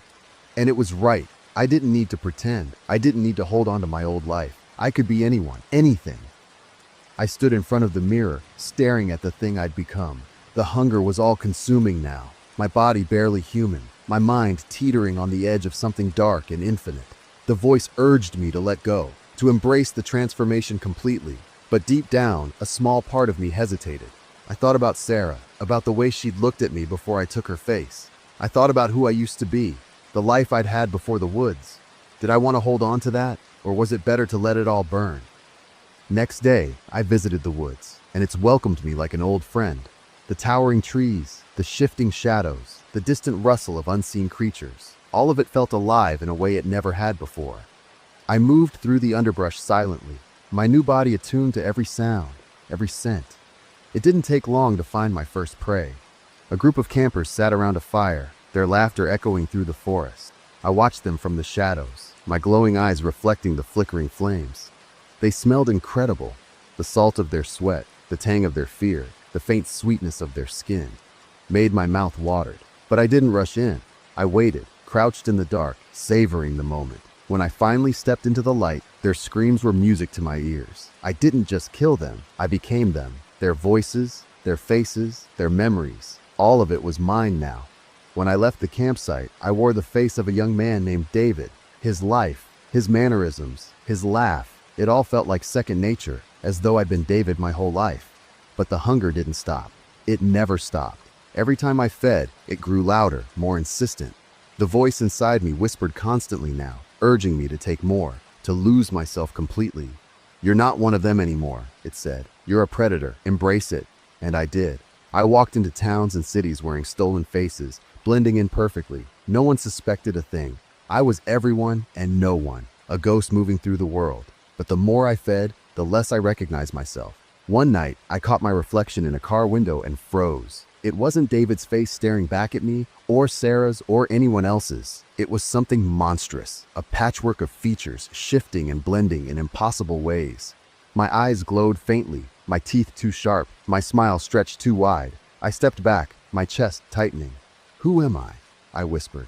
And it was right. I didn't need to pretend. I didn't need to hold on to my old life. I could be anyone, anything. I stood in front of the mirror, staring at the thing I'd become. The hunger was all-consuming now, my body barely human, my mind teetering on the edge of something dark and infinite. The voice urged me to let go, to embrace the transformation completely. But deep down, a small part of me hesitated. I thought about Sarah, about the way she'd looked at me before I took her face. I thought about who I used to be, the life I'd had before the woods. Did I want to hold on to that, or was it better to let it all burn? Next day, I visited the woods, and it's welcomed me like an old friend. The towering trees, the shifting shadows, the distant rustle of unseen creatures, all of it felt alive in a way it never had before. I moved through the underbrush silently, my new body attuned to every sound, every scent. It didn't take long to find my first prey. A group of campers sat around a fire, their laughter echoing through the forest. I watched them from the shadows, my glowing eyes reflecting the flickering flames. They smelled incredible, the salt of their sweat, the tang of their fear, the faint sweetness of their skin, made my mouth watered. But I didn't rush in. I waited, crouched in the dark, savoring the moment. When I finally stepped into the light, their screams were music to my ears. I didn't just kill them, I became them. Their voices, their faces, their memories, all of it was mine now. When I left the campsite, I wore the face of a young man named David. His life, his mannerisms, his laugh, it all felt like second nature, as though I'd been David my whole life. But the hunger didn't stop. It never stopped. Every time I fed, it grew louder, more insistent. The voice inside me whispered constantly now, urging me to take more, to lose myself completely. You're not one of them anymore, it said. You're a predator. Embrace it. And I did. I walked into towns and cities wearing stolen faces, blending in perfectly. No one suspected a thing. I was everyone and no one, a ghost moving through the world. But the more I fed, the less I recognized myself. One night, I caught my reflection in a car window and froze. It wasn't David's face staring back at me, or Sarah's, or anyone else's. It was something monstrous, a patchwork of features shifting and blending in impossible ways. My eyes glowed faintly, my teeth too sharp, my smile stretched too wide. I stepped back, my chest tightening. Who am I? I whispered.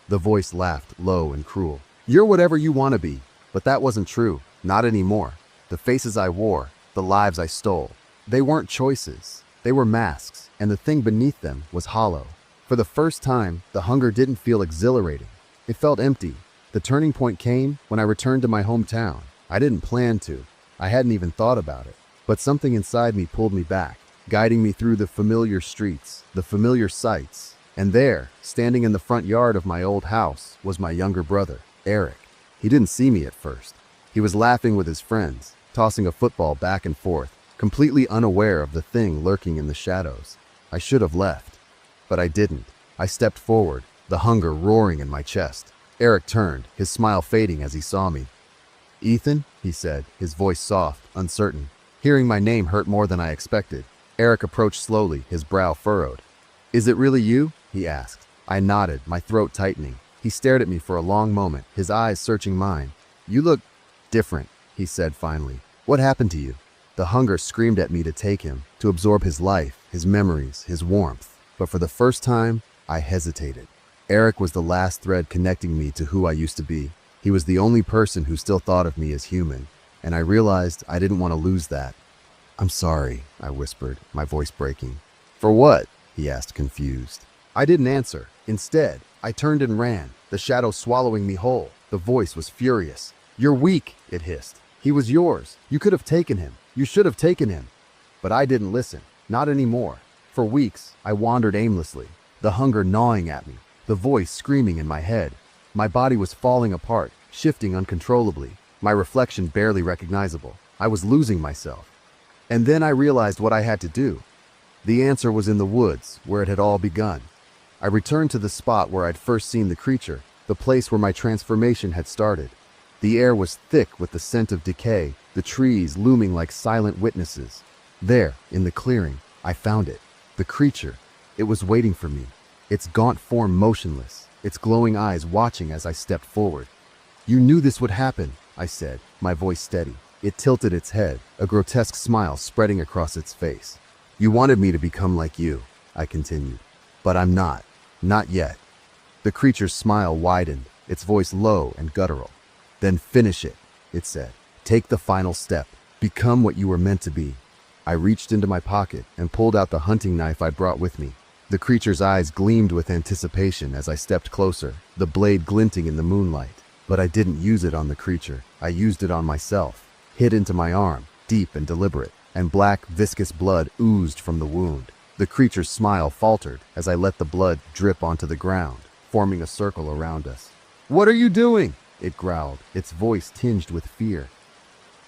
The voice laughed, low and cruel. You're whatever you want to be. But that wasn't true, not anymore. The faces I wore, the lives I stole, they weren't choices. They were masks, and the thing beneath them was hollow. For the first time, the hunger didn't feel exhilarating. It felt empty. The turning point came when I returned to my hometown. I didn't plan to. I hadn't even thought about it. But something inside me pulled me back, guiding me through the familiar streets, the familiar sights. And there, standing in the front yard of my old house, was my younger brother, Eric. He didn't see me at first. He was laughing with his friends, tossing a football back and forth, completely unaware of the thing lurking in the shadows. I should have left, but I didn't. I stepped forward, the hunger roaring in my chest. Eric turned, his smile fading as he saw me. Ethan, he said, his voice soft, uncertain. Hearing my name hurt more than I expected. Eric approached slowly, his brow furrowed. Is it really you? He asked. I nodded, my throat tightening. He stared at me for a long moment, his eyes searching mine. You look different, he said finally. What happened to you? The hunger screamed at me to take him, to absorb his life, his memories, his warmth. But for the first time, I hesitated. Eric was the last thread connecting me to who I used to be. He was the only person who still thought of me as human, and I realized I didn't want to lose that. "I'm sorry," I whispered, my voice breaking. "For what?" he asked, confused. I didn't answer. Instead, I turned and ran, the shadow swallowing me whole. The voice was furious. "You're weak," it hissed. "He was yours. You could have taken him. You should have taken him." But I didn't listen. Not anymore. For weeks, I wandered aimlessly, the hunger gnawing at me, the voice screaming in my head. My body was falling apart, shifting uncontrollably, my reflection barely recognizable. I was losing myself. And then I realized what I had to do. The answer was in the woods, where it had all begun. I returned to the spot where I'd first seen the creature, the place where my transformation had started. The air was thick with the scent of decay, the trees looming like silent witnesses. There, in the clearing, I found it. The creature. It was waiting for me, its gaunt form motionless, its glowing eyes watching as I stepped forward. "You knew this would happen," I said, my voice steady. It tilted its head, a grotesque smile spreading across its face. "You wanted me to become like you," I continued. "But I'm not. Not yet." The creature's smile widened, its voice low and guttural. "Then finish it," it said. "Take the final step. Become what you were meant to be." I reached into my pocket and pulled out the hunting knife I'd brought with me. The creature's eyes gleamed with anticipation as I stepped closer, the blade glinting in the moonlight. But I didn't use it on the creature. I used it on myself. Hit into my arm, deep and deliberate, and black, viscous blood oozed from the wound. The creature's smile faltered as I let the blood drip onto the ground, forming a circle around us. "What are you doing?" it growled, its voice tinged with fear.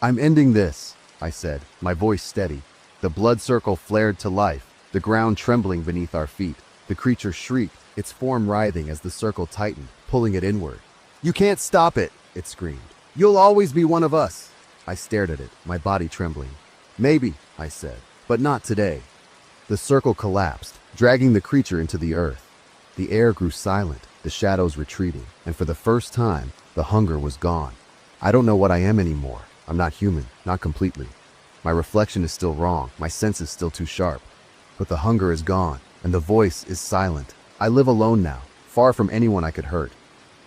"I'm ending this," I said, my voice steady. The blood circle flared to life, the ground trembling beneath our feet. The creature shrieked, its form writhing as the circle tightened, pulling it inward. "You can't stop it," it screamed. "You'll always be one of us." I stared at it, my body trembling. "Maybe," I said, "but not today." The circle collapsed, dragging the creature into the earth. The air grew silent, the shadows retreating, and for the first time, the hunger was gone. I don't know what I am anymore. I'm not human, not completely. My reflection is still wrong, my sense is still too sharp. But the hunger is gone, and the voice is silent. I live alone now, far from anyone I could hurt.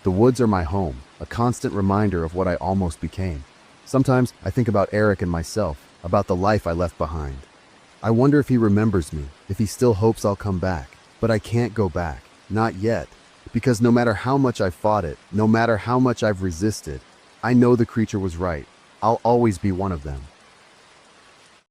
The woods are my home, a constant reminder of what I almost became. Sometimes I think about Eric and myself, about the life I left behind. I wonder if he remembers me, if he still hopes I'll come back. But I can't go back, not yet. Because no matter how much I've fought it, no matter how much I've resisted, I know the creature was right. I'll always be one of them.